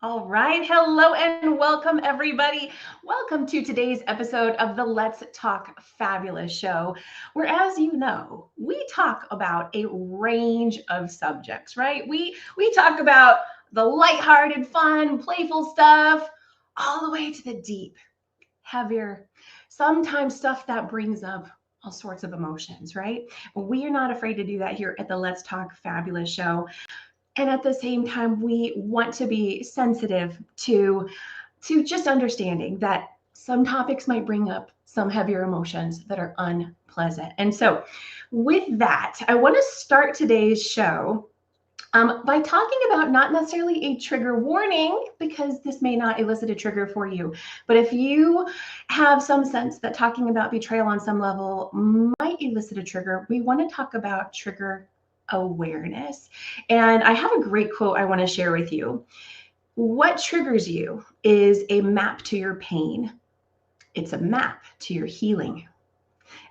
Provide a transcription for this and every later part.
All right. Hello and welcome, everybody. Welcome to today's episode of the Let's Talk Fabulous show, where, as you know, we talk about a range of subjects, right? We talk about the lighthearted, fun, playful stuff, all the way to the deep, heavier, sometimes stuff that brings up all sorts of emotions, right? We are not afraid to do that here at the Let's Talk Fabulous show. And at the same time, we want to be sensitive to just understanding that some topics might bring up some heavier emotions that are unpleasant. And so with that, I want to start today's show by talking about not necessarily a trigger warning, because this may not elicit a trigger for you. But if you have some sense that talking about betrayal on some level might elicit a trigger, we want to talk about trigger awareness. And I have a great quote I want to share with you. What triggers you is a map to your pain. It's a map to your healing.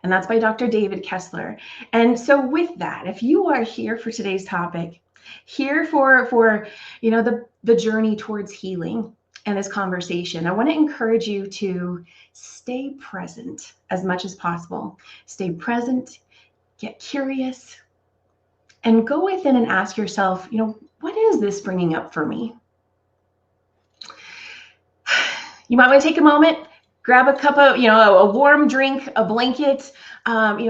And that's by Dr. David Kessler. And so with that, if you are here for today's topic, here for the journey towards healing and this conversation, I want to encourage you to stay present as much as possible. Stay present, get curious, and go within and ask yourself, what is this bringing up for me? You might want to take a moment, grab a cup of, a warm drink, a blanket,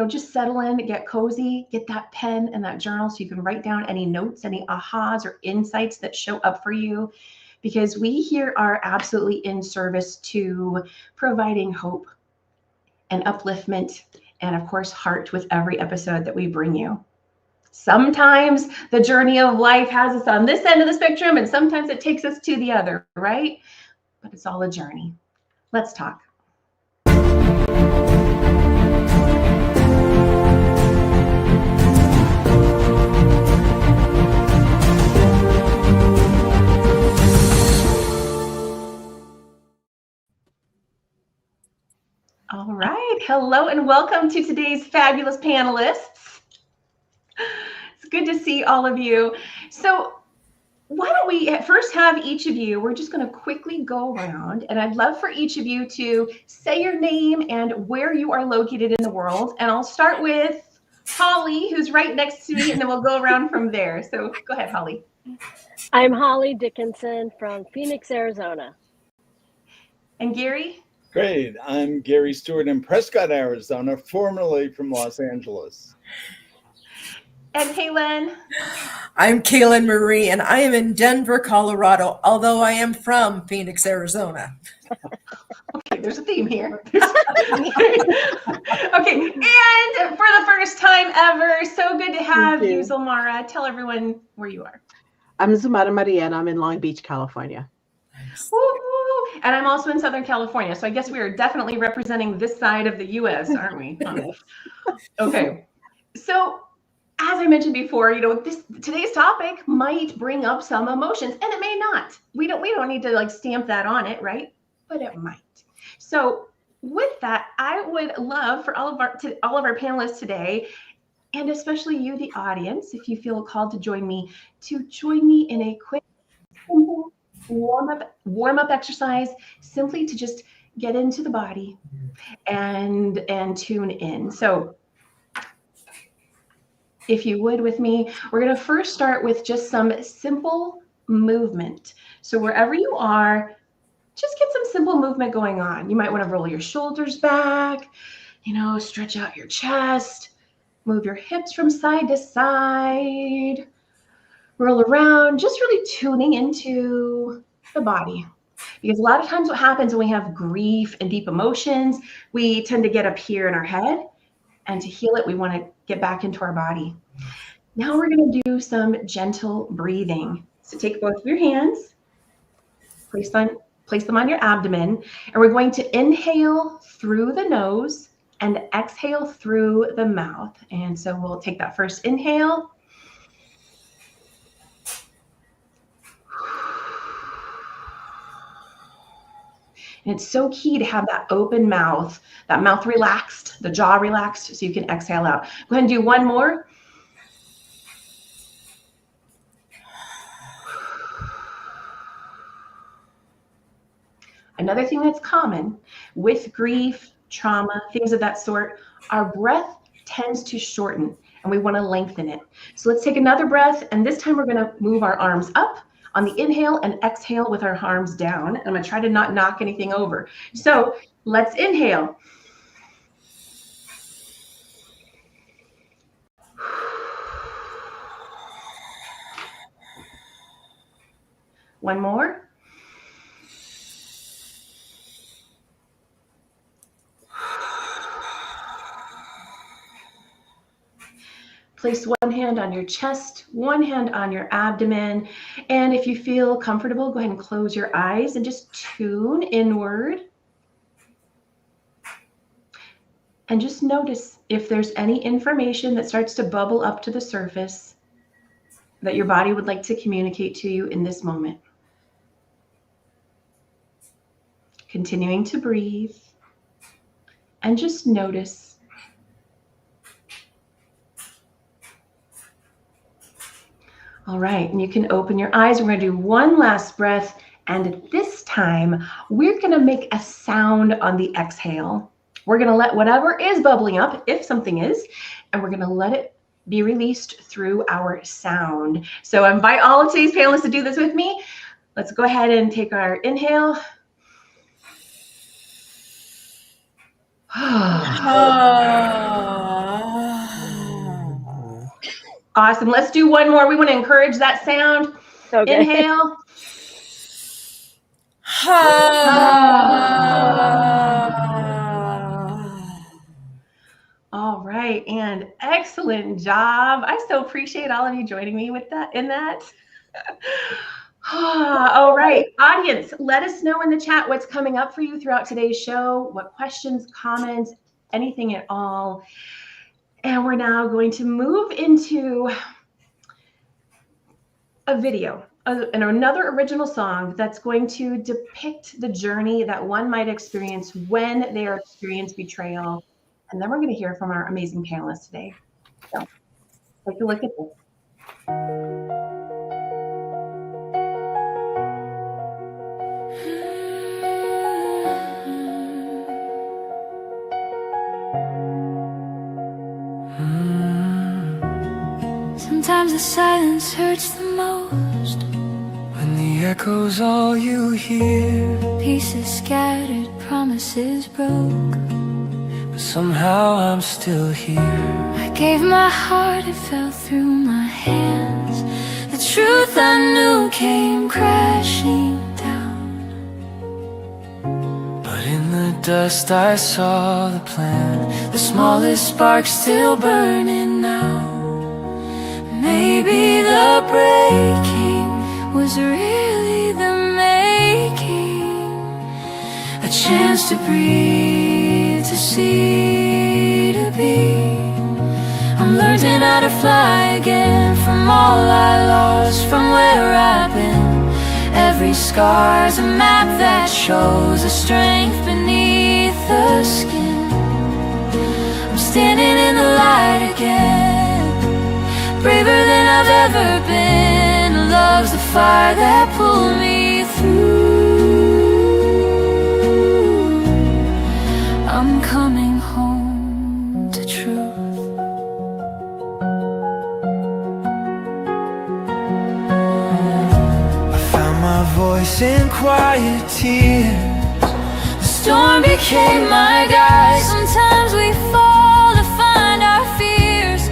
just settle in, get cozy, get that pen and that journal so you can write down any notes, any ahas or insights that show up for you, because we here are absolutely in service to providing hope and upliftment and, of course, heart with every episode that we bring you. Sometimes the journey of life has us on this end of the spectrum, and sometimes it takes us to the other, right? But it's all a journey. Let's talk. All right. Hello and welcome to today's fabulous panelists. It's good to see all of you. So why don't we first have each of you, we're just going to quickly go around, and I'd love for each of you to say your name and where you are located in the world. And I'll start with Holly, who's right next to me, and then we'll go around from there. So go ahead, Holly. I'm Holly Dickinson from Phoenix, Arizona. And Gary? Great. I'm Gary Stuart in Prescott, Arizona, formerly from Los Angeles. And Kaelen? I'm Kaelen Marie, and I am in Denver, Colorado, although I am from Phoenix, Arizona. Okay, there's a theme here. Okay, and for the first time ever, so good to have you, Zulmara. Tell everyone where you are. I'm Zulmara Maria, and I'm in Long Beach, California. Nice. And I'm also in Southern California, so I guess we are definitely representing this side of the U.S., aren't we? Okay, so as I mentioned before, today's topic might bring up some emotions, and it may not. We don't need to stamp that on it, right? But it might. So with that, I would love for all of our panelists today, and especially you, the audience, if you feel called to join me in a quick, simple warm up exercise, simply to just get into the body and tune in. So if you would with me, we're going to first start with just some simple movement. So wherever you are, just get some simple movement going on. You might want to roll your shoulders back, stretch out your chest, move your hips from side to side, roll around, just really tuning into the body. Because a lot of times what happens when we have grief and deep emotions, we tend to get up here in our head, and to heal it, we want to get back into our body. Now we're going to do some gentle breathing. So take both of your hands, place them on your abdomen, and we're going to inhale through the nose and exhale through the mouth. And so we'll take that first inhale. And it's so key to have that open mouth, that mouth relaxed, the jaw relaxed, so you can exhale out. Go ahead and do one more. Another thing that's common with grief, trauma, things of that sort, our breath tends to shorten and we want to lengthen it. So let's take another breath, and this time we're going to move our arms up on the inhale and exhale with our arms down. I'm going to try to not knock anything over. So let's inhale. One more. Place one hand on your chest, one hand on your abdomen. And if you feel comfortable, go ahead and close your eyes and just tune inward. And just notice if there's any information that starts to bubble up to the surface that your body would like to communicate to you in this moment. Continuing to breathe and just notice. All right, and you can open your eyes. We're going to do one last breath, and this time we're going to make a sound on the exhale. We're going to let whatever is bubbling up, if something is, and we're going to let it be released through our sound. So I invite all of today's panelists to do this with me. Let's go ahead and take our inhale. Awesome. Let's do one more. We want to encourage that sound. Okay. Inhale. All right, and excellent job. I so appreciate all of you joining me with that in that. All right, audience, let us know in the chat what's coming up for you throughout today's show, what questions, comments, anything at all. And we're now going to move into a video and another original song that's going to depict the journey that one might experience when they are experiencing betrayal. And then we're going to hear from our amazing panelists today. So take a look at this. Sometimes the silence hurts the most, when the echo's all you hear. Pieces scattered, promises broke, but somehow I'm still here. I gave my heart, it fell through my hands. The truth I knew came crashing down, but in the dust I saw the plan. The smallest spark still burning now. Maybe the breaking was really the making. A chance to breathe, to see, to be. I'm learning how to fly again from all I lost, from where I've been. Every scar's a map that shows the strength beneath the skin. I'm standing in the light again, braver than I've ever been. Love's the fire that pulled me through. I'm coming home to truth. I found my voice in quiet tears. The storm became my guide. Sometimes we fall to find our fears.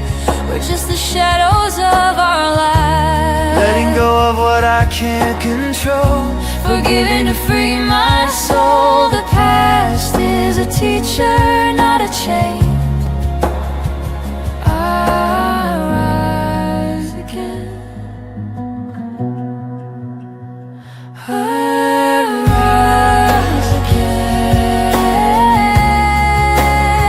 We're just the shadows of our lives. Letting go of what I can't control, forgiving to free my soul. The past is a teacher, not a chain. I rise again. I rise again.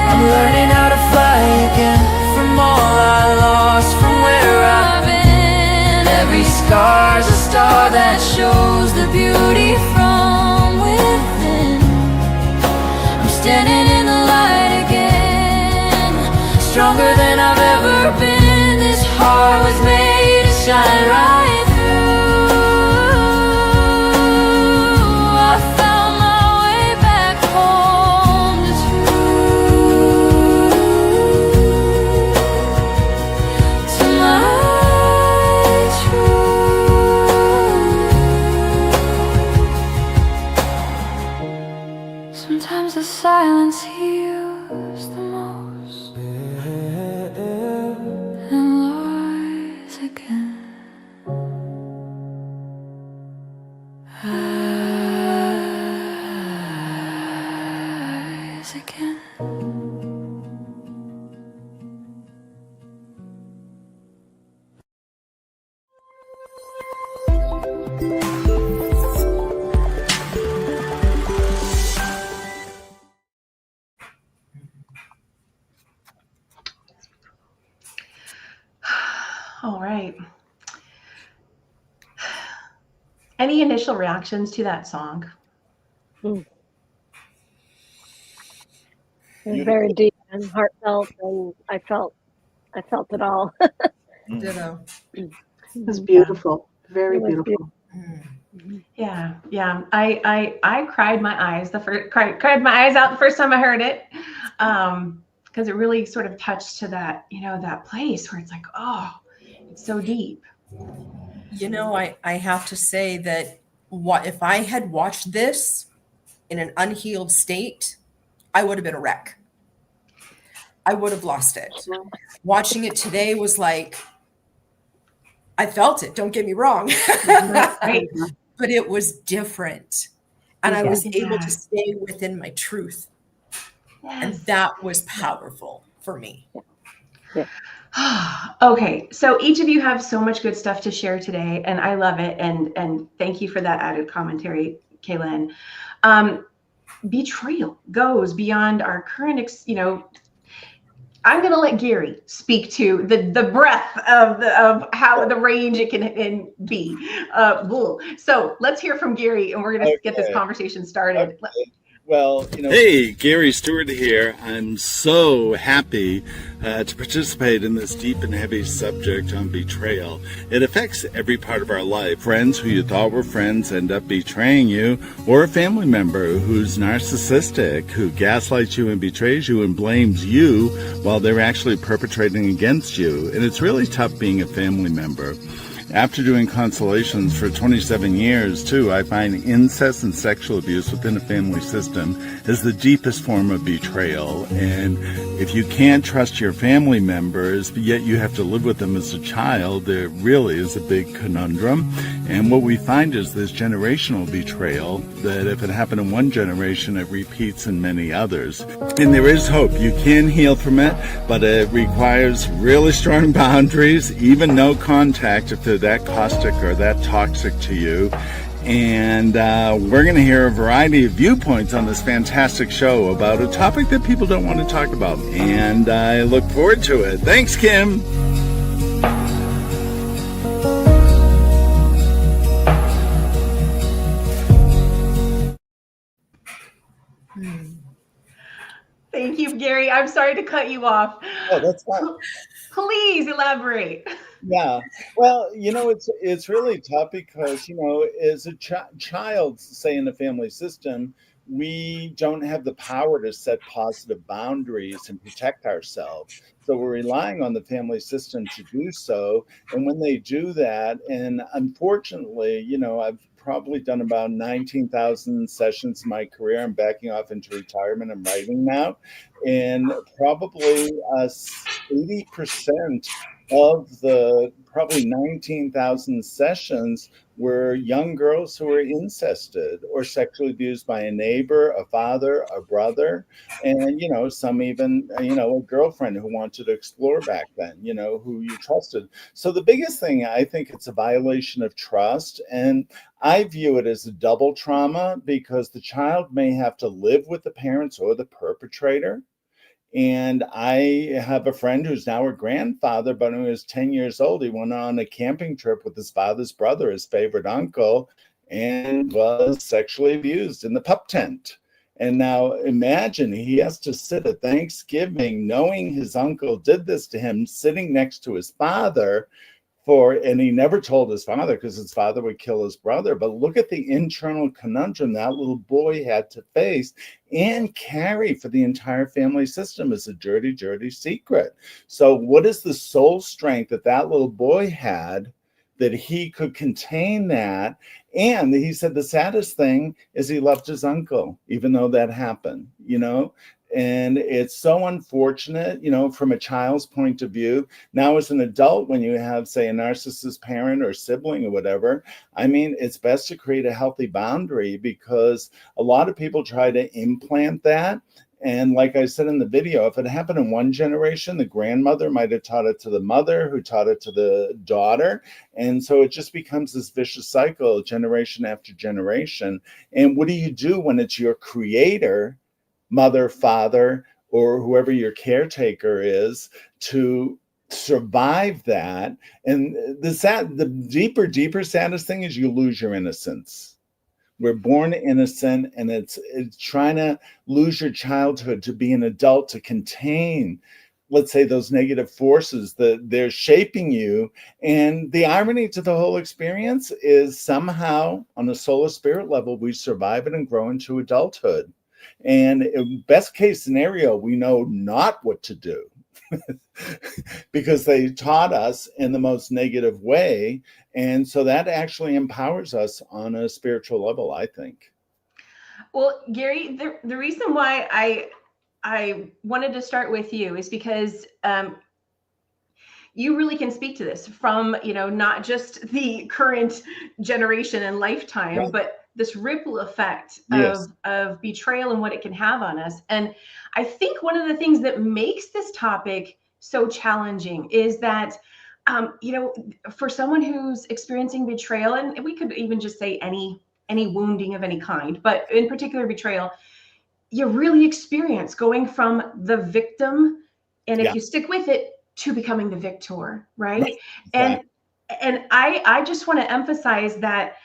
I'm learning how to fly again from all I lost, from where I've been. Every scar's a star that shows the beauty from within. I'm standing in the light again, stronger than I've ever been. This heart was made to shine right through. I found my silence heals the most and lies again. Rise again. All right. Any initial reactions to that song? It was very deep and heartfelt, and I felt it all. Ditto. It's beautiful. Very It was beautiful. Yeah, yeah. I cried my eyes cried my eyes out the first time I heard it, because it really sort of touched to that, that place where it's like, oh, it's so deep. I have to say that if I had watched this in an unhealed state, I would have been a wreck. I would have lost it. Watching it today was like, I felt it, don't get me wrong. Right. But it was different. And I was able Yeah. to stay within my truth. Yes. And that was powerful for me. Okay, so each of you have so much good stuff to share today, and I love it. And thank you for that added commentary, Kaelen. Betrayal goes beyond our current, I'm going to let Gary speak to the breadth of how the range it can be. So let's hear from Gary, and we're going to get this conversation started. Okay. Well, hey, Gary Stuart here. I'm so happy to participate in this deep and heavy subject on betrayal. It affects every part of our life. Friends who you thought were friends end up betraying you, or a family member who's narcissistic, who gaslights you and betrays you and blames you while they're actually perpetrating against you. And it's really tough being a family member. After doing constellations for 27 years, too, I find incest and sexual abuse within a family system is the deepest form of betrayal. And if you can't trust your family members, but yet you have to live with them as a child, there really is a big conundrum. And what we find is this generational betrayal, that if it happened in one generation, it repeats in many others. And there is hope. You can heal from it, but it requires really strong boundaries, even no contact if they're that caustic or that toxic to you. And we're going to hear a variety of viewpoints on this fantastic show about a topic that people don't want to talk about. And I look forward to it. Thanks, Kim. Thank you, Gary. I'm sorry to cut you off. Oh, that's fine. Please elaborate. Yeah, well, it's really tough because, as a child, say in the family system, we don't have the power to set positive boundaries and protect ourselves. So we're relying on the family system to do so. And when they do that, and unfortunately, I've probably done about 19,000 sessions in my career. I'm backing off into retirement. I'm writing now. And probably 80% of the probably 19,000 sessions were young girls who were incested or sexually abused by a neighbor, a father, a brother, and, some even, a girlfriend who wanted to explore back then, who you trusted. So the biggest thing, I think it's a violation of trust. And I view it as a double trauma because the child may have to live with the parents or the perpetrator. And I have a friend who's now a grandfather, but when he was 10 years old, he went on a camping trip with his father's brother, his favorite uncle, and was sexually abused in the pup tent. And now imagine he has to sit at Thanksgiving knowing his uncle did this to him, sitting next to his father. And he never told his father because his father would kill his brother. But look at the internal conundrum that little boy had to face and carry for the entire family system as a dirty, dirty secret. So what is the soul strength that little boy had that he could contain that. And he said the saddest thing is he left his uncle, even though that happened, and it's so unfortunate, from a child's point of view. Now, as an adult, when you have, say, a narcissist parent or sibling or whatever, I mean, it's best to create a healthy boundary, because a lot of people try to implant that. And like I said in the video, if it happened in one generation, the grandmother might have taught it to the mother, who taught it to the daughter. And so it just becomes this vicious cycle, generation after generation. And what do you do when it's your creator, mother, father, or whoever your caretaker is, to survive that? And the deeper, saddest thing is you lose your innocence. We're born innocent, and it's trying to lose your childhood to be an adult, to contain, let's say, those negative forces that they're shaping you. And the irony to the whole experience is somehow on a soul or spirit level, we survive it and grow into adulthood. And best case scenario, we know not what to do because they taught us in the most negative way. And so that actually empowers us on a spiritual level, I think. Well, Gary, the reason why I wanted to start with you is because you really can speak to this from, not just the current generation and lifetime, right, but this ripple effect of betrayal and what it can have on us. And I think one of the things that makes this topic so challenging is that, for someone who's experiencing betrayal, and we could even just say any wounding of any kind, but in particular betrayal, you really experience going from the victim, and if you stick with it, to becoming the victor, right? Exactly. And I just want to emphasize that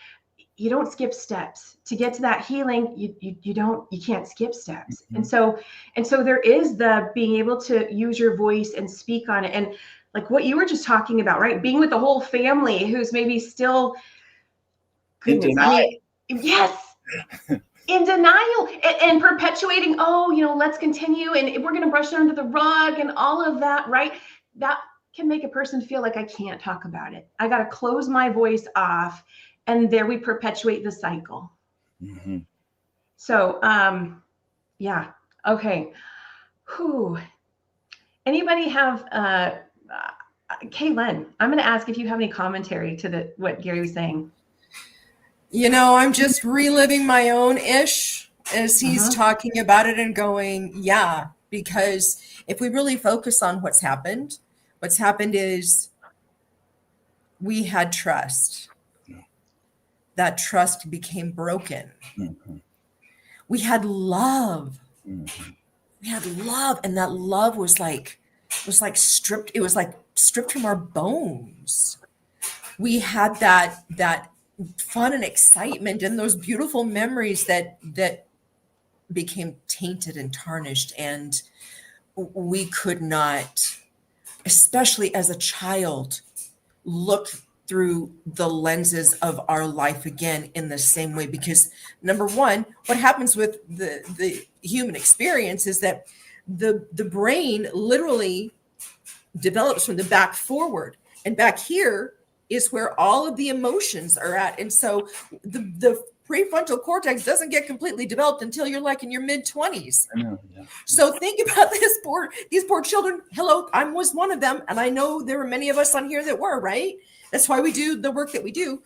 you don't skip steps to get to that healing. You can't skip steps. Mm-hmm. And so there is the being able to use your voice and speak on it. And like what you were just talking about, right? Being with the whole family who's maybe still, goodness, I mean, yes, in denial and perpetuating, let's continue and we're going to brush it under the rug and all of that, right? That can make a person feel like I can't talk about it. I got to close my voice off. And there we perpetuate the cycle. Mm-hmm. So, yeah. Okay. Whew. Anybody have, Kaelen, I'm going to ask if you have any commentary to what Gary was saying. I'm just reliving my own ish as he's talking about it and going, yeah, because if we really focus on what's happened is we had trust. That trust became broken. Mm-hmm. We had love. Mm-hmm. We had love, and that love was like stripped. It was like stripped from our bones. We had that fun and excitement and those beautiful memories that became tainted and tarnished, and we could not, especially as a child, look through the lenses of our life again in the same way. Because number one, what happens with the human experience is that the brain literally develops from the back forward, and back here is where all of the emotions are at. And so the prefrontal cortex doesn't get completely developed until you're like in your mid-20s. So think about these poor children. Hello, I was one of them, and I know there were many of us on here that were, right? That's why we do the work that we do.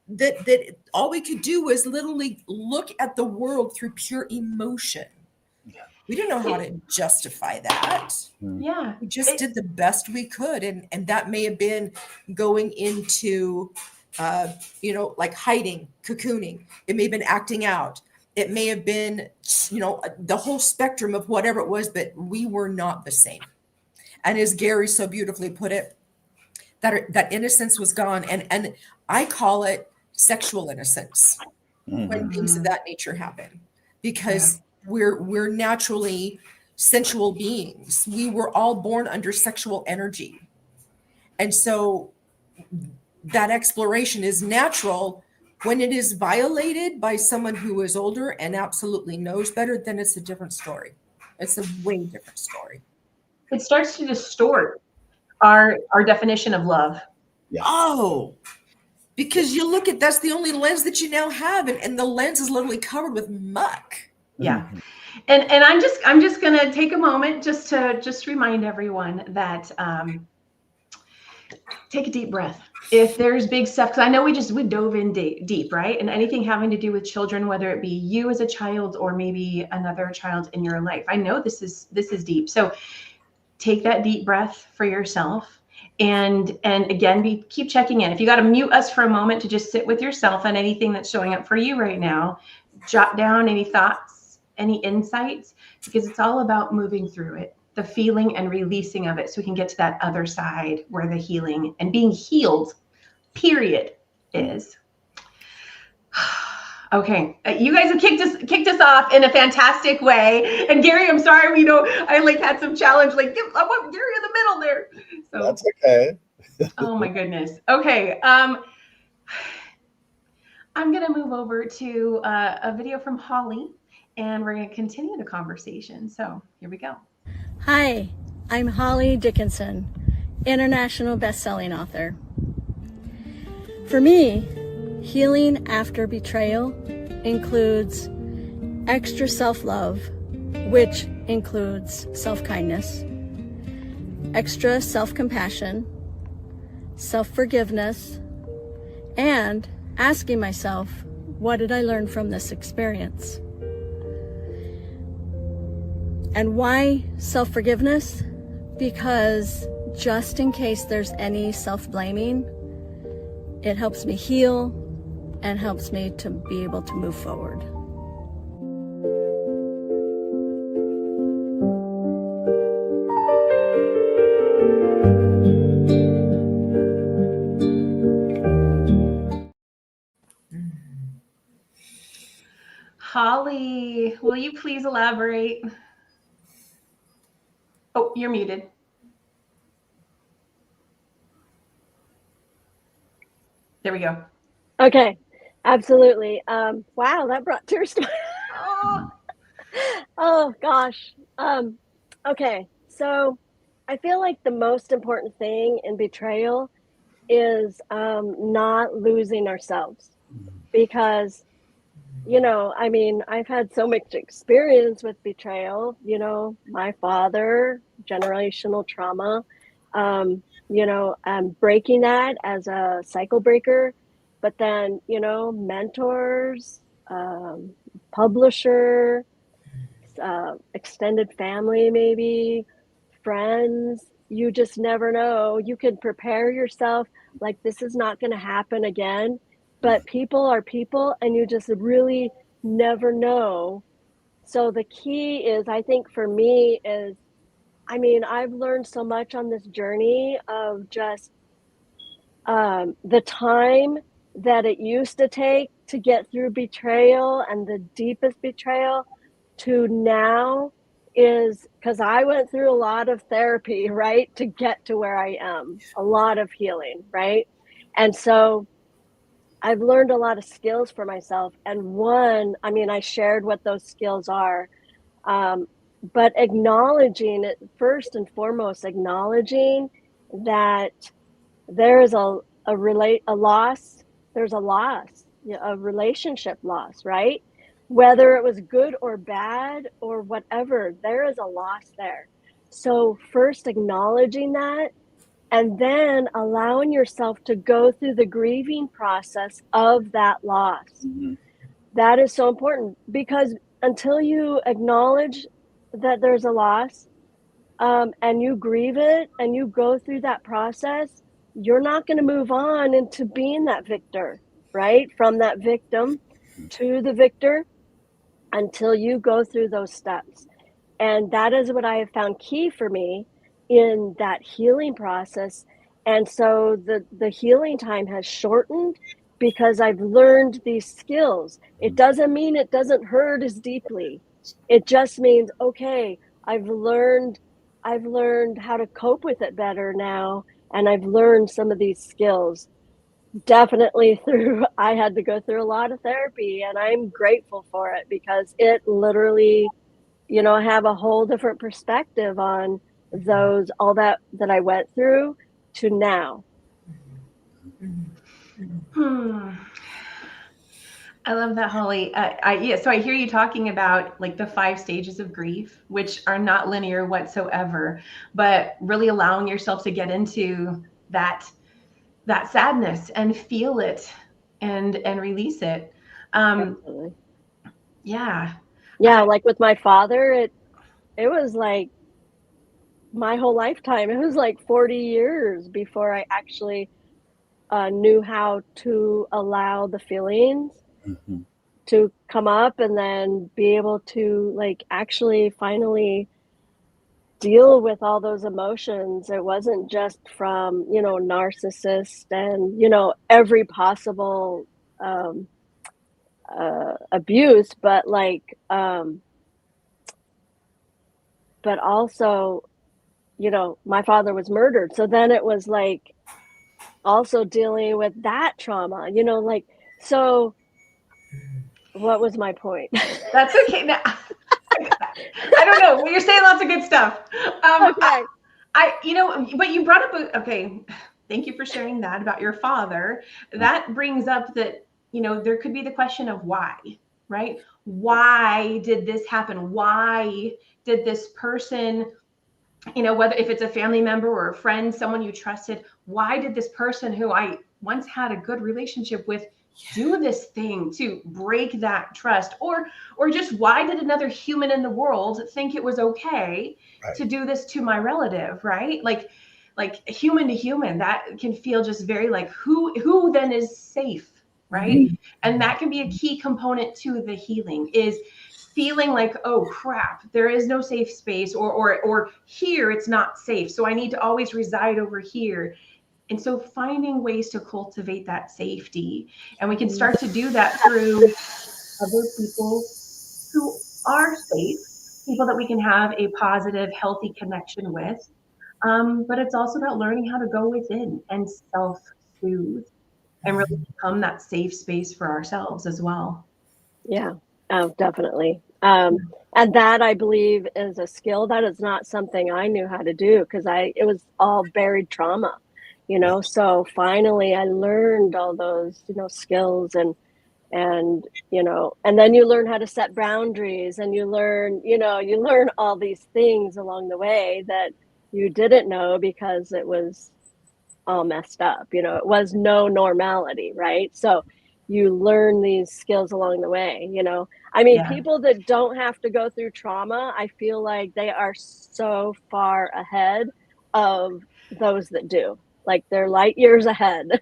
That all we could do was literally look at the world through pure emotion. We didn't know how to justify that. Yeah. We just did the best we could. And that may have been going into, like hiding, cocooning. It may have been acting out. It may have been, the whole spectrum of whatever it was, but we were not the same. And as Gary so beautifully put it, that innocence was gone. And I call it sexual innocence when things of that nature happen, because we're naturally sensual beings. We were all born under sexual energy. And so that exploration is natural. When it is violated by someone who is older and absolutely knows better, then it's a different story. It's a way different story. It starts to distort our definition of love. Yeah. Oh, Because you look at, that's the only lens that you now have, and the lens is literally covered with muck. Yeah. And I'm just going to take a moment just to remind everyone that take a deep breath. If there's big stuff, because I know we dove in deep, right? And anything having to do with children, whether it be you as a child or maybe another child in your life, I know this is deep. So take that deep breath for yourself. And again, keep checking in. If you got to mute us for a moment to just sit with yourself and anything that's showing up for you right now, jot down any thoughts, any insights, because it's all about moving through it, the feeling and releasing of it, so we can get to that other side where the healing and being healed, period, is. Okay, you guys have kicked us off in a fantastic way. And Gary, I'm sorry, I had some challenge, I want Gary in the middle there. So that's okay. Oh my goodness. Okay, I'm gonna move over to a video from Holly, and we're gonna continue the conversation. So here we go. Hi, I'm Holly Dickinson, international best-selling author. For me, healing after betrayal includes extra self-love, which includes self-kindness, extra self-compassion, self-forgiveness, and asking myself, what did I learn from this experience? And why self-forgiveness? Because just in case there's any self-blaming, it helps me heal and helps me to be able to move forward. Holly, will you please elaborate? Oh, you're muted. There we go. Okay, absolutely. Wow, that brought tears to my Oh gosh. Okay, so I feel like the most important thing in betrayal is not losing ourselves, because I've had so much experience with betrayal, my father, generational trauma, breaking that as a cycle breaker, but then, mentors, publisher, extended family, maybe friends, you just never know. You can prepare yourself like this is not going to happen again, but people are people and you just really never know. So the key is, I think for me is, I've learned so much on this journey of just the time that it used to take to get through betrayal, and the deepest betrayal, to now is because I went through a lot of therapy, right, to get to where I am, a lot of healing, right? And so I've learned a lot of skills for myself. And one, I shared what those skills are, but acknowledging it, first and foremost, acknowledging that there is a loss, there's a loss, a relationship loss, right? Whether it was good or bad or whatever, there is a loss there. So first acknowledging that, and then allowing yourself to go through the grieving process of that loss. Mm-hmm. That is so important, because until you acknowledge that there's a loss, and you grieve it and you go through that process, you're not going to move on into being that victor, right? From that victim to the victor, until you go through those steps. And that is what I have found key for me in that healing process. And so the healing time has shortened because I've learned these skills. It doesn't mean it doesn't hurt as deeply. It just means, okay, I've learned how to cope with it better now. And I've learned some of these skills. Definitely I had to go through a lot of therapy, and I'm grateful for it, because it literally, I have a whole different perspective on all that I went through to now. I love that, Holly. So I hear you talking about like the 5 stages of grief, which are not linear whatsoever, but really allowing yourself to get into that sadness and feel it and release it. Absolutely. Yeah. Yeah, like with my father, it was like my whole lifetime. It was like 40 years before I actually knew how to allow the feelings Mm-hmm. to come up and then be able to like actually finally deal with all those emotions. It wasn't just from, narcissist and, every possible um, abuse, but but also, my father was murdered. So then it was like also dealing with that trauma, so what was my point? That's okay. Now, I don't know. Well, you're saying lots of good stuff. Okay. But you brought up okay. Thank you for sharing that about your father. That brings up that, there could be the question of why, right? Why did this happen? Why did this person, whether if it's a family member or a friend, someone you trusted, why did this person who I once had a good relationship with do this thing to break that trust? Or just why did another human in the world think it was okay to do this to my relative, right? Like human to human, that can feel just very like who then is safe, right? And that can be a key component to the healing, is feeling like, oh crap, there is no safe space, or here it's not safe, so I need to always reside over here. And so finding ways to cultivate that safety, and we can start to do that through other people who are safe, people that we can have a positive, healthy connection with. But it's also about learning how to go within and self-soothe and really become that safe space for ourselves as well. Yeah. Oh, definitely. And that I believe is a skill. That is not something I knew how to do because it was all buried trauma, So finally I learned all those, skills and then you learn how to set boundaries and you learn all these things along the way that you didn't know because it was all messed up. It was no normality, right? So you learn these skills along the way. I mean, Yeah. people that don't have to go through trauma, I feel like they are so far ahead of those that do. Like they're light years ahead,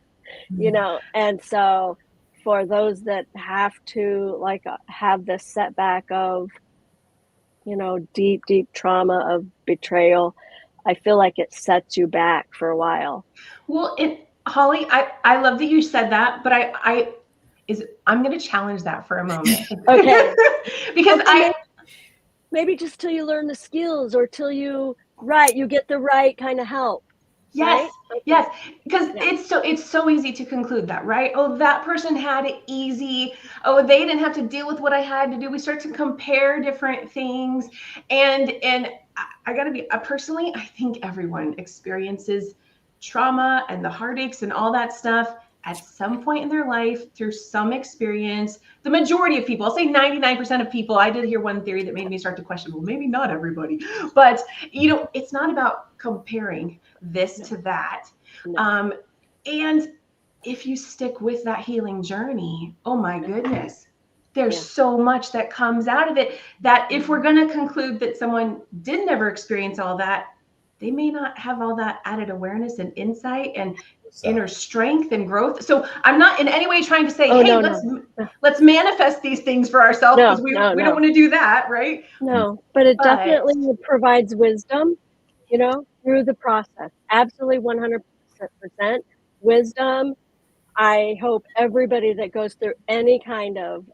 and so for those that have to have this setback of deep trauma of betrayal, I feel like it sets you back for a while. Well, Holly, I love that you said that, but I'm going to challenge that for a moment. Okay. Because maybe just till you learn the skills or till you get the right kind of help. yes, Right? Okay. yes, because it's so easy to conclude that, right? Oh, that person had it easy. Oh, they didn't have to deal with what I had to do. We start to compare different things, and I gotta be personally, I think everyone experiences trauma and the heartaches and all that stuff at some point in their life through some experience. The majority of people, I'll say 99% of people. I did hear one theory that made me start to question, well, maybe not everybody, but it's not about comparing this to that. No. And if you stick with that healing journey, oh my goodness, there's so much that comes out of it, that if we're going to conclude that someone did never experience all that, they may not have all that added awareness and insight and inner strength and growth. So I'm not in any way trying to say, hey, let's manifest these things for ourselves, because we don't want to do that, right? No, but it definitely provides wisdom, through the process. Absolutely 100% wisdom. I hope everybody that goes through any kind of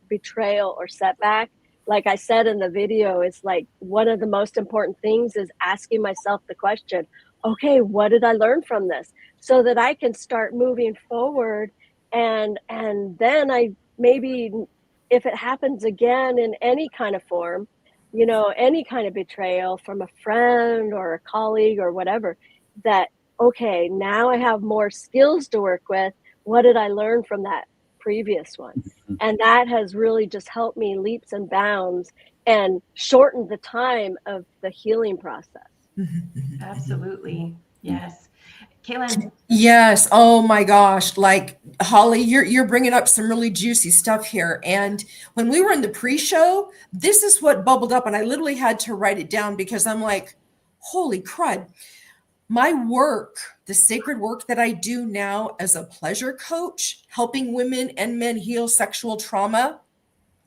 betrayal or setback, like I said in the video, is like one of the most important things is asking myself the question, okay, what did I learn from this? So that I can start moving forward, and then I maybe, if it happens again in any kind of form, any kind of betrayal from a friend or a colleague or whatever, that okay, now I have more skills to work with, what did I learn from that previous one? And that has really just helped me leaps and bounds and shortened the time of the healing process. Absolutely. Yes. Kaelen. Yes. Oh my gosh. Like Holly, you're bringing up some really juicy stuff here. And when we were in the pre-show, this is what bubbled up, and I literally had to write it down because I'm like, holy crud. My work, the sacred work that I do now as a pleasure coach, helping women and men heal sexual trauma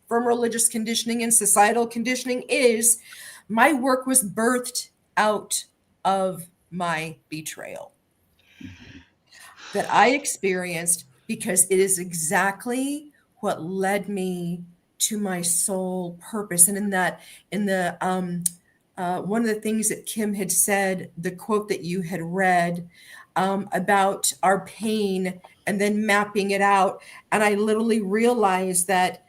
from religious conditioning and societal conditioning, is my work was birthed out of my betrayal that I experienced, because it is exactly what led me to my soul purpose. And in the one of the things that Kim had said, the quote that you had read about our pain and then mapping it out. And I literally realized that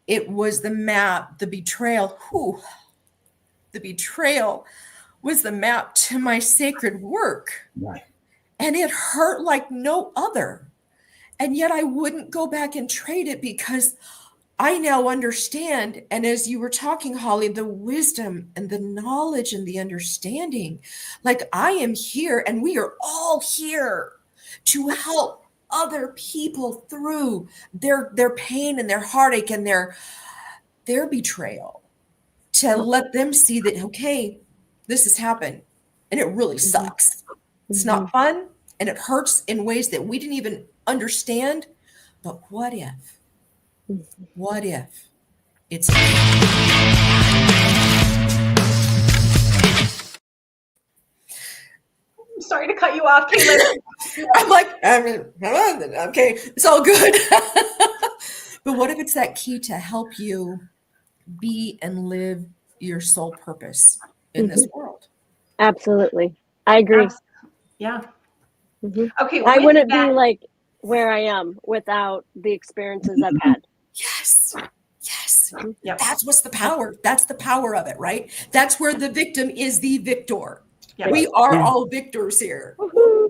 it was the map, the betrayal. The betrayal was the map to my sacred work. Right. And it hurt like no other. And yet I wouldn't go back and trade it because I now understand. And as you were talking, Holly, the wisdom and the knowledge and the understanding, like I am here and we are all here to help other people through their pain and their heartache and their betrayal, to let them see that, okay, this has happened and it really sucks. It's not fun and it hurts in ways that we didn't even understand. But what if? What if it's Sorry to cut you off, Kaelen. I'm like, okay, it's all good. But what if it's that key to help you be and live your soul purpose in this world? Absolutely. I agree. Yeah. Okay. I wouldn't be like where I am without the experiences I've had. Yes. Yes. Yep. That's what's the power. That's the power of it, right? That's where the victim is the victor. Yep. We are all victors here.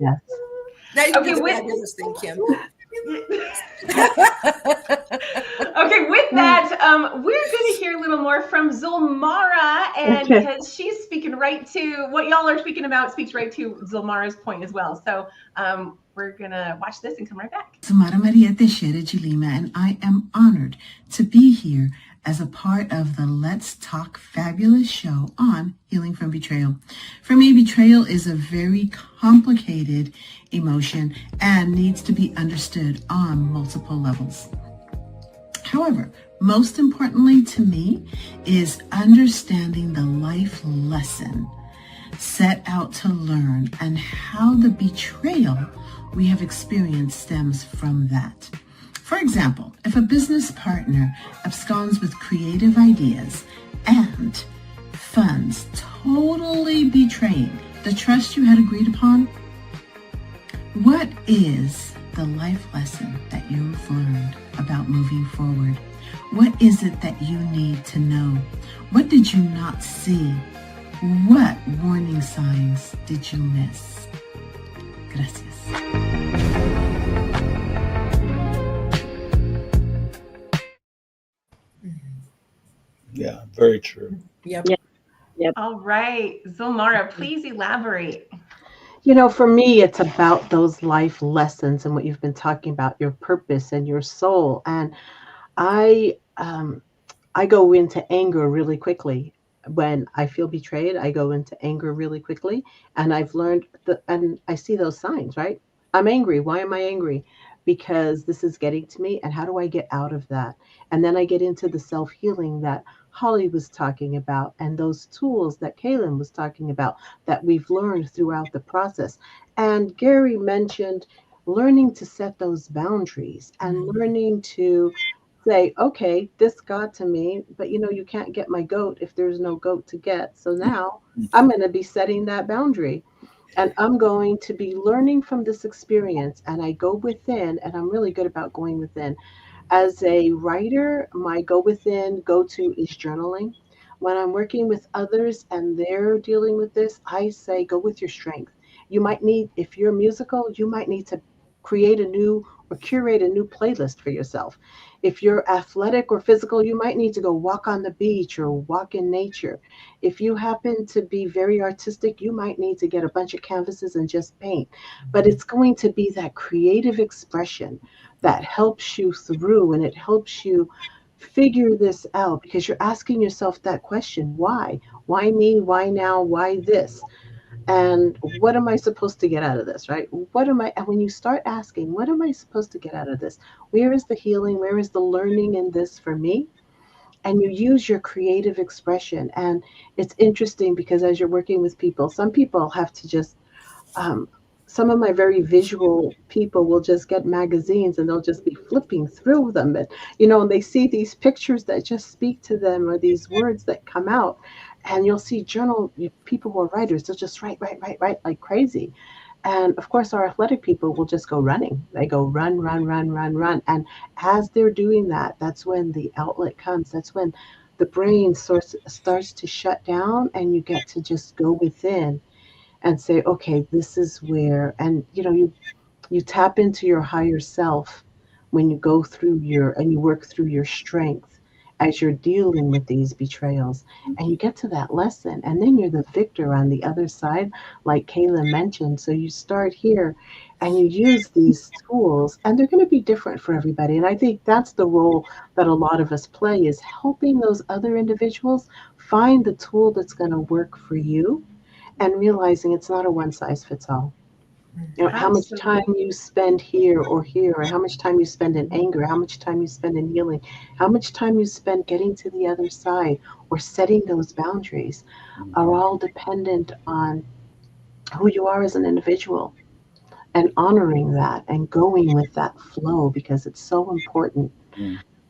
Yes. Now you can do the fabulous thing, Kim. Okay, with that, we're going to hear a little more from Zulmara, and because she's speaking right to what y'all are speaking about, speaks right to Zulmara's point as well. So we're going to watch this and come right back. Zulmara Maria Teixeira de Lima, and I am honored to be here as a part of the Let's Talk Fabulous show on healing from betrayal. For me, betrayal is a very complicated emotion and needs to be understood on multiple levels. However, most importantly to me is understanding the life lesson set out to learn and how the betrayal we have experienced stems from that. For example, if a business partner absconds with creative ideas and funds, totally betraying the trust you had agreed upon, what is the life lesson that you've learned about moving forward? What is it that you need to know? What did you not see? What warning signs did you miss? Gracias. Yeah, very true. Yep. All right, Zulmara, please elaborate. You know, for me, it's about those life lessons and what you've been talking about, your purpose and your soul. And I go into anger really quickly. When I feel betrayed, I go into anger really quickly. And I've learned and I see those signs, right? I'm angry. Why am I angry? Because this is getting to me. And how do I get out of that? And then I get into the self-healing that Holly was talking about and those tools that Kaelen was talking about that we've learned throughout the process. And Gary mentioned learning to set those boundaries and learning to say, okay, this got to me, but you can't get my goat if there's no goat to get. So now I'm going to be setting that boundary. And I'm going to be learning from this experience. And I go within, and I'm really good about going within. As a writer, my go-to is journaling. When I'm working with others and they're dealing with this, I say, go with your strength. You might need, if you're musical, you might need to create a new or curate a new playlist for yourself. If you're athletic or physical, you might need to go walk on the beach or walk in nature. If you happen to be very artistic, you might need to get a bunch of canvases and just paint. But it's going to be that creative expression that helps you through, and it helps you figure this out, because you're asking yourself that question: why? Why me? Why now? Why this? And what am I supposed to get out of this, right? What am I, and when you start asking, what am I supposed to get out of this? Where is the healing? Where is the learning in this for me? And you use your creative expression. And it's interesting because as you're working with people, some people have to just, um, some of my very visual people will just get magazines and they'll just be flipping through them, and and they see these pictures that just speak to them, or these words that come out. And you'll see people who are writers, they'll just write like crazy. And of course, our athletic people will just go running. They go run, run, run, run, run. And as they're doing that, that's when the outlet comes. That's when the brain starts to shut down, and you get to just go within and say, okay, this is where, and you tap into your higher self when you go through and you work through your strength as you're dealing with these betrayals, and you get to that lesson, and then you're the victor on the other side, like Kaelen mentioned. So you start here and you use these tools, and they're going to be different for everybody. And I think that's the role that a lot of us play, is helping those other individuals find the tool that's going to work for you, and realizing it's not a one size fits all. How much time you spend here or here, or how much time you spend in anger, how much time you spend in healing, how much time you spend getting to the other side or setting those boundaries, are all dependent on who you are as an individual, and honoring that and going with that flow, because it's so important,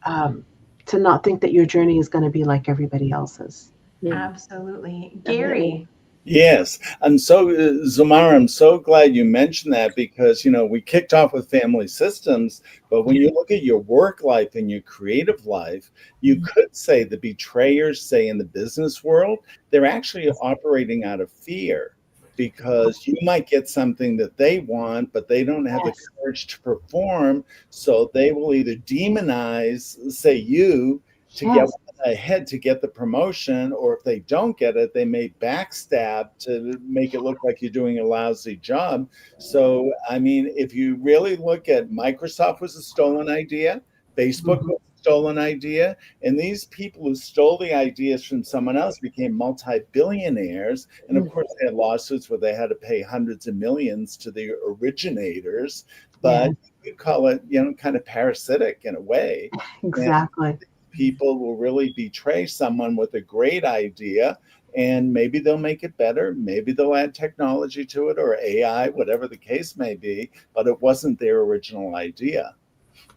um, to not think that your journey is going to be like everybody else's. Absolutely. Gary. Yes, Zulmara, I'm so glad you mentioned that, because, we kicked off with family systems, but when you look at your work life and your creative life, you could say the betrayers, say in the business world, they're actually operating out of fear, because you might get something that they want, but they don't have the courage to perform. So they will either demonize, say, you to get ahead, to get the promotion, or if they don't get it, they may backstab to make it look like you're doing a lousy job. So, I mean, if you really look at Microsoft was a stolen idea, Facebook was a stolen idea, and these people who stole the ideas from someone else became multi-billionaires. And of course, they had lawsuits where they had to pay hundreds of millions to the originators. But you call it, kind of parasitic in a way. Exactly. And people will really betray someone with a great idea, and maybe they'll make it better. Maybe they'll add technology to it, or AI, whatever the case may be, but it wasn't their original idea.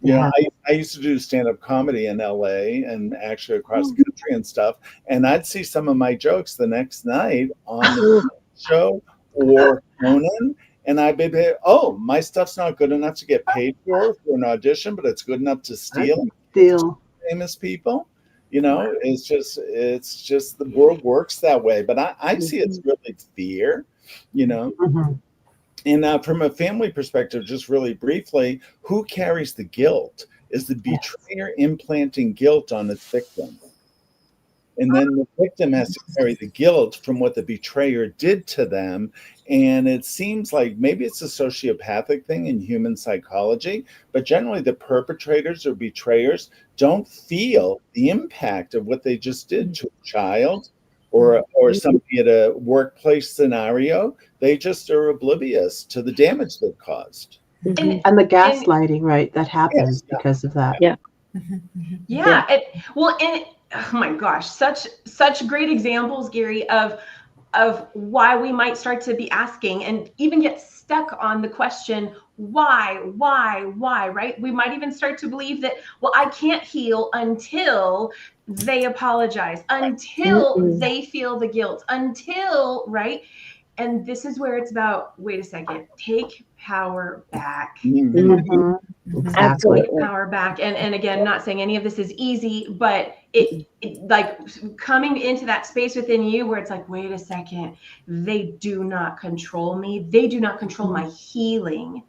I used to do stand-up comedy in LA and actually across the country and stuff. And I'd see some of my jokes the next night on the show or Conan. And I'd be, oh, my stuff's not good enough to get paid for an audition, but it's good enough to steal famous people. It's just the world works that way. But I see it's really fear, And from a family perspective, just really briefly, who carries the guilt? Is the betrayer implanting guilt on its victim? And then the victim has to carry the guilt from what the betrayer did to them. And it seems like maybe it's a sociopathic thing in human psychology, but generally the perpetrators or betrayers don't feel the impact of what they just did to a child or somebody at a workplace scenario. They just are oblivious to the damage they've caused. And the gaslighting, right, that happens because of that. Oh my gosh, such great examples, Gary, of why we might start to be asking and even get stuck on the question, why, right? We might even start to believe that, well, I can't heal until they apologize, until they feel the guilt, until, right? And this is where it's about, wait a second, take power back. Absolutely. Take power back. And again, not saying any of this is easy, but it like coming into that space within you where it's like, wait a second, they do not control me. They do not control my healing.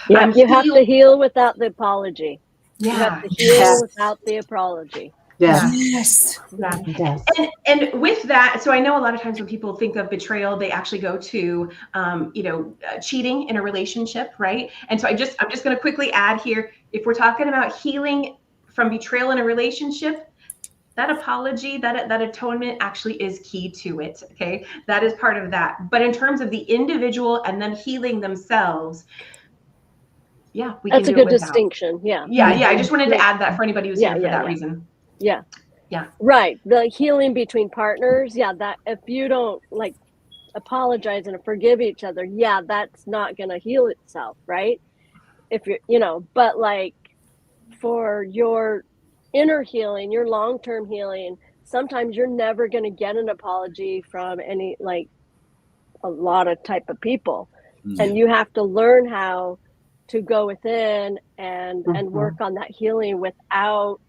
Yeah, you have to heal without the apology. Yeah. You have to heal without the apology. Yeah. Yes. Yeah. Yes. And with that, so I know a lot of times when people think of betrayal, they actually go to, cheating in a relationship, right? And so I'm just going to quickly add here, if we're talking about healing from betrayal in a relationship, that apology, that atonement actually is key to it. Okay, that is part of that. But in terms of the individual and them healing themselves, yeah, we That's can a do it good without. distinction. Yeah. Yeah. I just wanted to add that for anybody who's here for that reason. Yeah. Yeah. Right. The healing between partners. Yeah. That if you don't like apologize and forgive each other, yeah, that's not going to heal itself. Right. If you're, but like for your inner healing, your long-term healing, sometimes you're never going to get an apology from a lot of type of people. Mm-hmm. And you have to learn how to go within and work on that healing without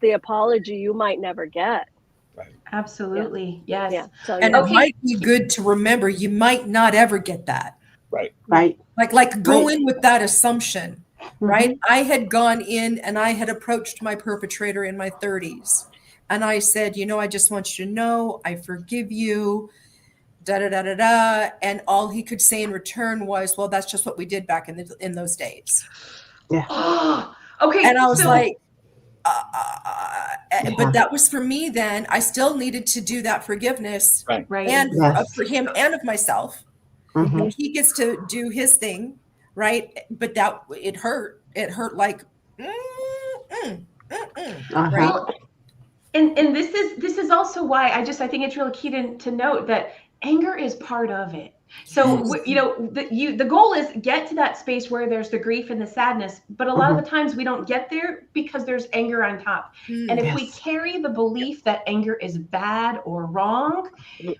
the apology you might never get. Right. Absolutely. Yes. Yeah. So, And it might be good to remember you might not ever get that. Right. Right. Like go in with that assumption, right? I had gone in and I had approached my perpetrator in my 30s. And I said, I just want you to know, I forgive you, da da da da da. And all he could say in return was, well, that's just what we did back in those days. Yeah. Oh, okay. And I was like, but that was for me then. I still needed to do that forgiveness. Right. And for him and of myself. He gets to do his thing, right? But that it hurt. It hurt like, right? Well, and this is also why I think it's really key to note that anger is part of it. So, the goal is get to that space where there's the grief and the sadness, but a lot of the times we don't get there because there's anger on top. And if we carry the belief that anger is bad or wrong,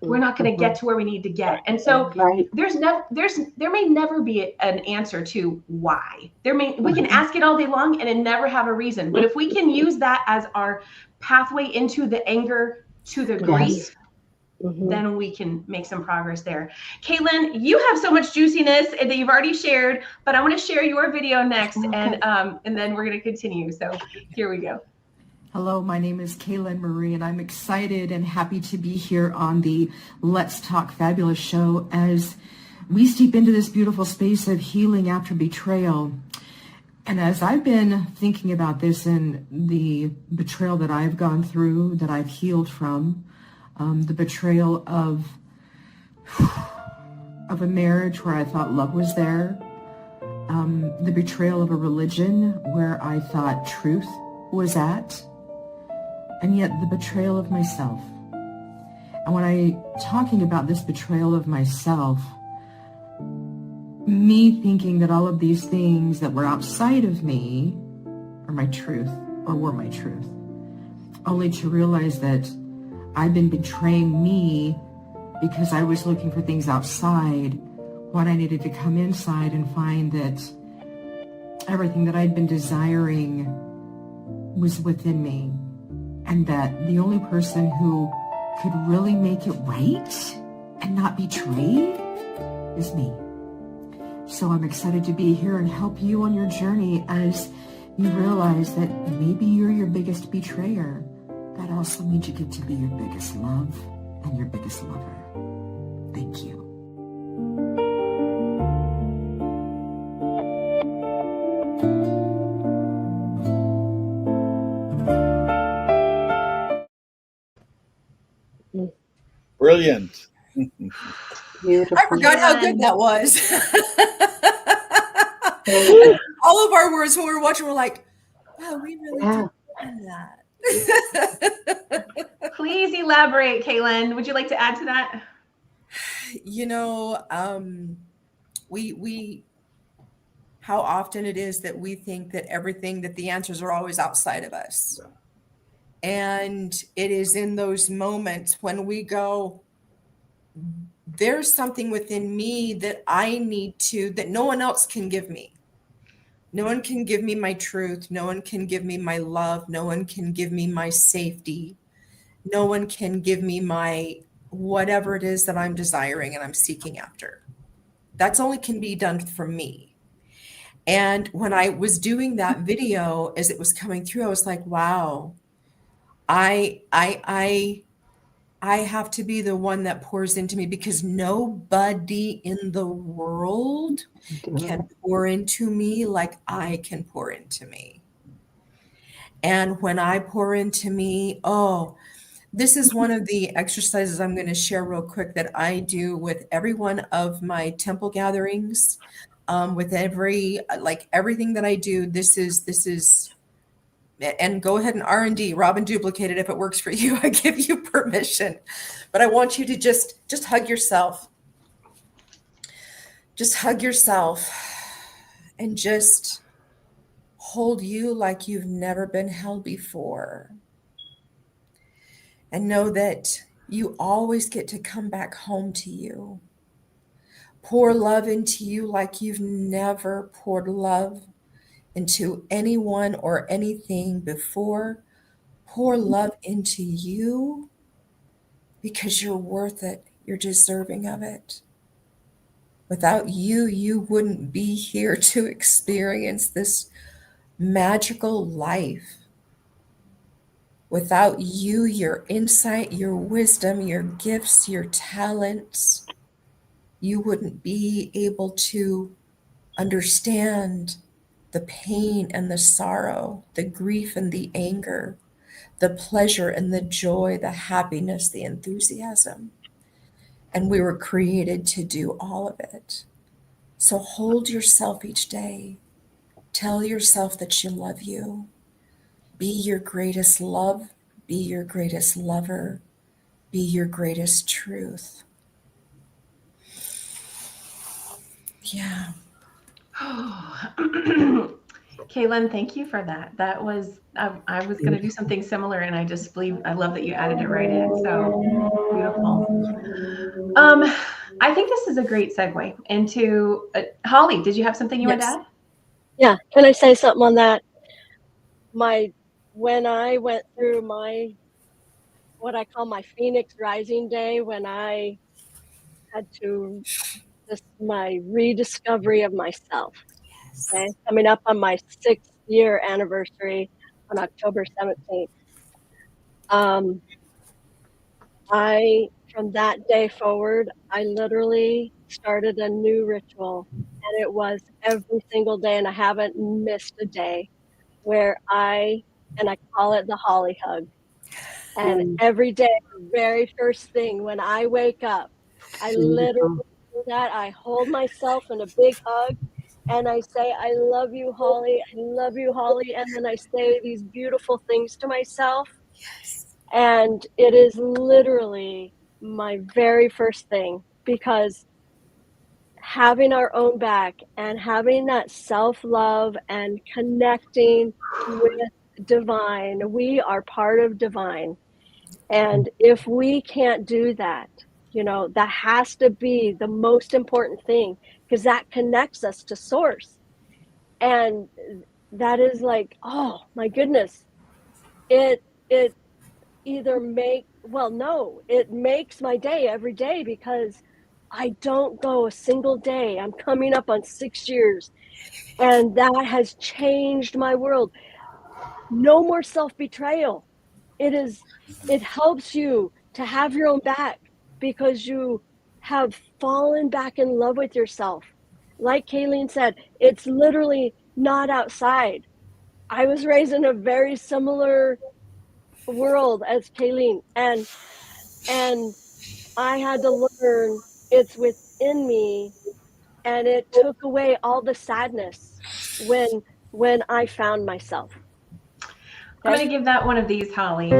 we're not going to get to where we need to get. And so there may never be an answer to why. We can ask it all day long and it never have a reason. But if we can use that as our pathway into the anger to the grief, then we can make some progress there. Kaelen, you have so much juiciness that you've already shared, but I want to share your video next, and then we're going to continue. So here we go. Hello, my name is Kaelen Marie, and I'm excited and happy to be here on the Let's Talk Fabulous show as we steep into this beautiful space of healing after betrayal. And as I've been thinking about this and the betrayal that I've gone through, that I've healed from, the betrayal of a marriage where I thought love was there, the betrayal of a religion where I thought truth was at, and yet the betrayal of myself. And when I'm talking about this betrayal of myself, me thinking that all of these things that were outside of me are my truth or were my truth, only to realize that I've been betraying me because I was looking for things outside when I needed to come inside and find that everything that I'd been desiring was within me, and that the only person who could really make it right and not betray is me. So I'm excited to be here and help you on your journey as you realize that maybe you're your biggest betrayer. That also means you get to be your biggest love and your biggest lover. Thank you. Brilliant. I forgot how good that was. All of our words when we were watching were like, wow, we really did that. Please elaborate, Kaelen. Would you like to add to that? We how often it is that we think that that the answers are always outside of us. And it is in those moments when we go, there's something within me that I need that no one else can give me. No one can give me my truth. No one can give me my love. No one can give me my safety. No one can give me my whatever it is that I'm desiring and I'm seeking after. That's only can be done for me. And when I was doing that video, as it was coming through, I was like, wow, I have to be the one that pours into me, because nobody in the world can pour into me like I can pour into me. And when I pour into me, oh, this is one of the exercises I'm going to share real quick that I do with every one of my temple gatherings. With everything that I do, this is, and go ahead and R&D, Robin, duplicate it if it works for you. I give you permission, but I want you to just hug yourself. Just hug yourself and just hold you like you've never been held before. And know that you always get to come back home to you. Pour love into you like you've never poured love into anyone or anything before. Pour love into you because you're worth it. You're deserving of it. Without you, you wouldn't be here to experience this magical life. Without you, your insight, your wisdom, your gifts, your talents, you wouldn't be able to understand the pain and the sorrow, the grief and the anger, the pleasure and the joy, the happiness, the enthusiasm. And we were created to do all of it. So hold yourself each day. Tell yourself that you love you. Be your greatest love. Be your greatest lover. Be your greatest truth. Yeah. Kaelen, thank you for that. That was, I was going to do something similar, and I just believe, I love that you added it right in. So beautiful. I think this is a great segue into, Holly, did you have something you want to add? Yeah. Can I say something on that? When I went through what I call my Phoenix Rising day, when I had to, my rediscovery of myself. Okay, coming up on my 6th-year anniversary on October 17th. From that day forward, I literally started a new ritual, and it was every single day, and I haven't missed a day, where I call it the Holly hug. And every day, the very first thing when I wake up, I literally do that. I hold myself in a big hug, and I say, I love you, Holly. I love you, Holly. And then I say these beautiful things to myself. Yes. And it is literally my very first thing, because having our own back and having that self-love and connecting with divine, we are part of divine. And if we can't do that, that has to be the most important thing, because that connects us to source. And that is like, oh my goodness, it either it makes my day every day, because I don't go a single day. I'm coming up on 6 years, and that has changed my world. No more self-betrayal. It helps you to have your own back, because you have fallen back in love with yourself. Like Kaelen said, it's literally not outside. I was raised in a very similar world as Kaelen, and I had to learn it's within me, and it took away all the sadness when I found myself. I'm going to give that one of these, Holly.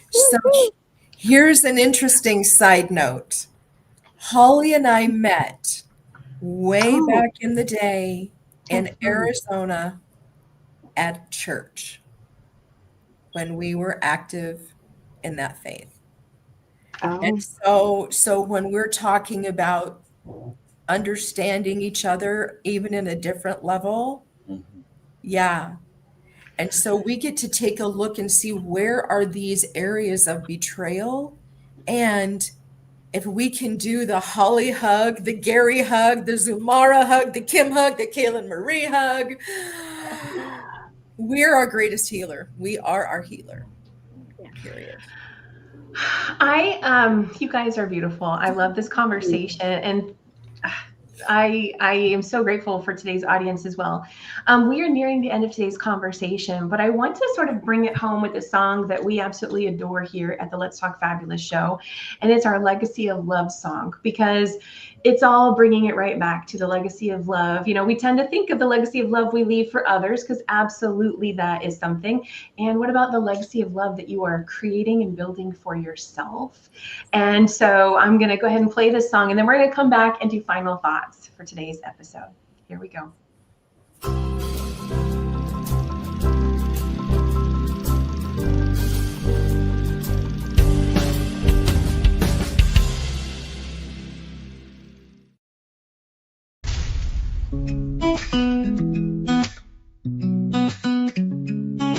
So here's an interesting side note. Holly and I met way back in the day in Arizona at church when we were active in that faith. And so when we're talking about understanding each other, even in a different level, yeah. And so we get to take a look and see where are these areas of betrayal. And if we can do the Holly hug, the Gary hug, the Zulmara hug, the Kim hug, the Kaelen Marie hug, we're our greatest healer. We are our healer. Period. You guys are beautiful. I love this conversation, and I am so grateful for today's audience as well. We are nearing the end of today's conversation, but I want to sort of bring it home with a song that we absolutely adore here at the Let's Talk Fabulous show. And it's our Legacy of Love song, because it's all bringing it right back to the legacy of love. You know, we tend to think of the legacy of love we leave for others, because absolutely that is something. And what about the legacy of love that you are creating and building for yourself? And so I'm going to go ahead and play this song, and then we're going to come back and do final thoughts for today's episode. Here we go.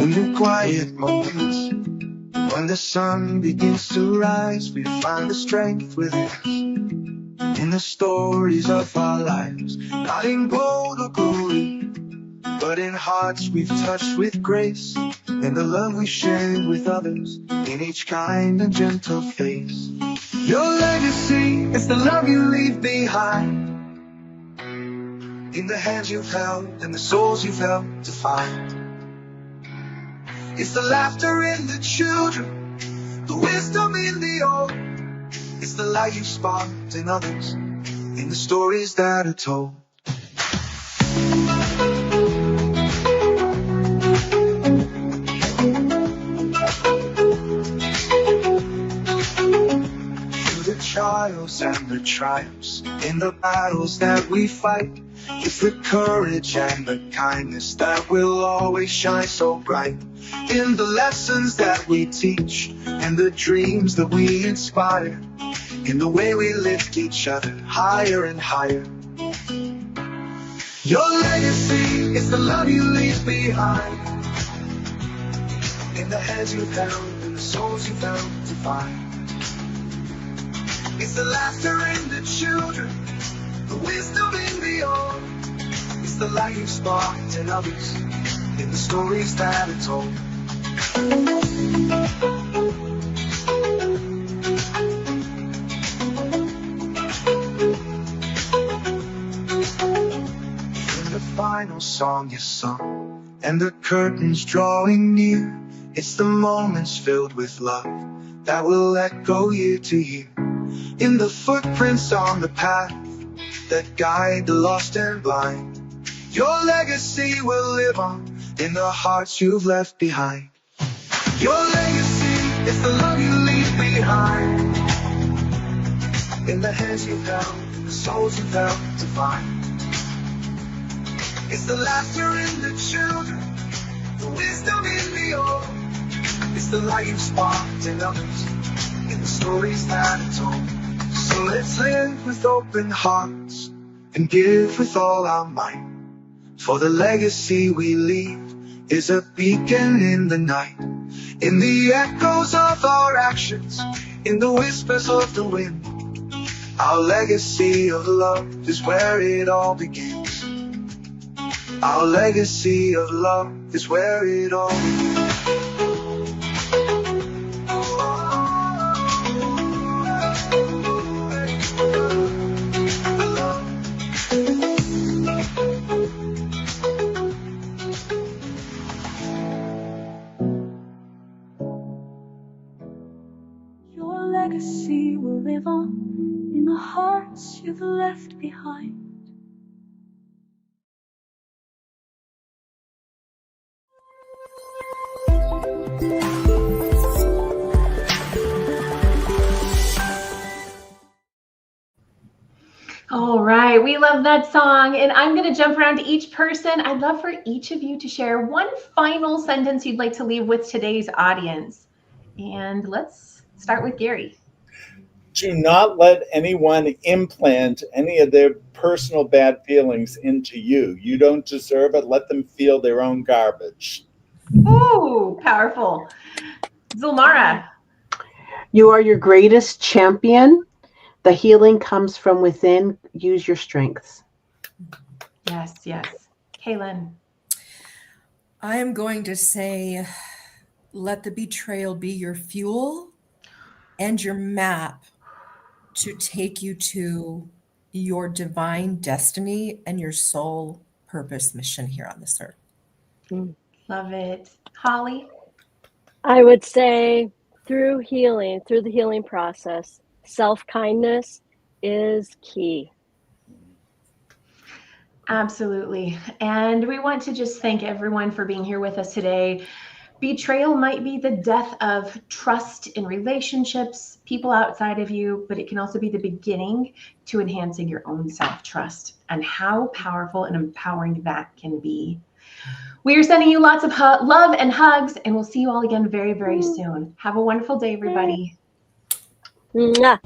In the quiet moments, when the sun begins to rise, we find the strength within us. In the stories of our lives, not in gold or glory, but in hearts we've touched with grace, in the love we shared with others, in each kind and gentle face. Your legacy is the love you leave behind, in the hands you've held and the souls you've helped to find. It's the laughter in the children, the wisdom in the old. It's the light you sparked in others, in the stories that are told. Through the trials and the triumphs, in the battles that we fight, it's the courage and the kindness that will always shine so bright. In the lessons that we teach and the dreams that we inspire, in the way we lift each other higher and higher. Your legacy is the love you leave behind, in the hands you've held and the souls you've helped to find. It's the laughter in the children, the wisdom in the old. It's the light you sparked in others, in the stories that are told. In the final song you sung, and the curtains drawing near, it's the moments filled with love that will echo year to year. In the footprints on the path that guide the lost and blind, your legacy will live on in the hearts you've left behind. Your legacy is the love you leave behind, in the hands you've held, the souls you've helped to find. It's the laughter in the children, the wisdom in the old. It's the light you've sparked in others, in the stories that are told. So let's live with open hearts and give with all our might, for the legacy we leave is a beacon in the night, in the echoes of our actions, in the whispers of the wind. Our legacy of love is where it all begins. Our legacy of love is where it all begins. Legacy will live on in the hearts you've left behind. All right, we love that song, and I'm going to jump around to each person. I'd love for each of you to share one final sentence you'd like to leave with today's audience. And let's start with Gary. Do not let anyone implant any of their personal bad feelings into you. You don't deserve it. Let them feel their own garbage. Ooh, powerful. Zulmara. You are your greatest champion. The healing comes from within. Use your strengths. Yes, yes. Kaelen. I am going to say, let the betrayal be your fuel and your map to take you to your divine destiny and your soul purpose mission here on this earth. Love it. Holly. I would say through healing, through the healing process, self-kindness is key. Absolutely. And we want to just thank everyone for being here with us today. Betrayal might be the death of trust in relationships, people outside of you, but it can also be the beginning to enhancing your own self-trust and how powerful and empowering that can be. We are sending you lots of love and hugs, and we'll see you all again very, very soon. Have a wonderful day, everybody. Mwah.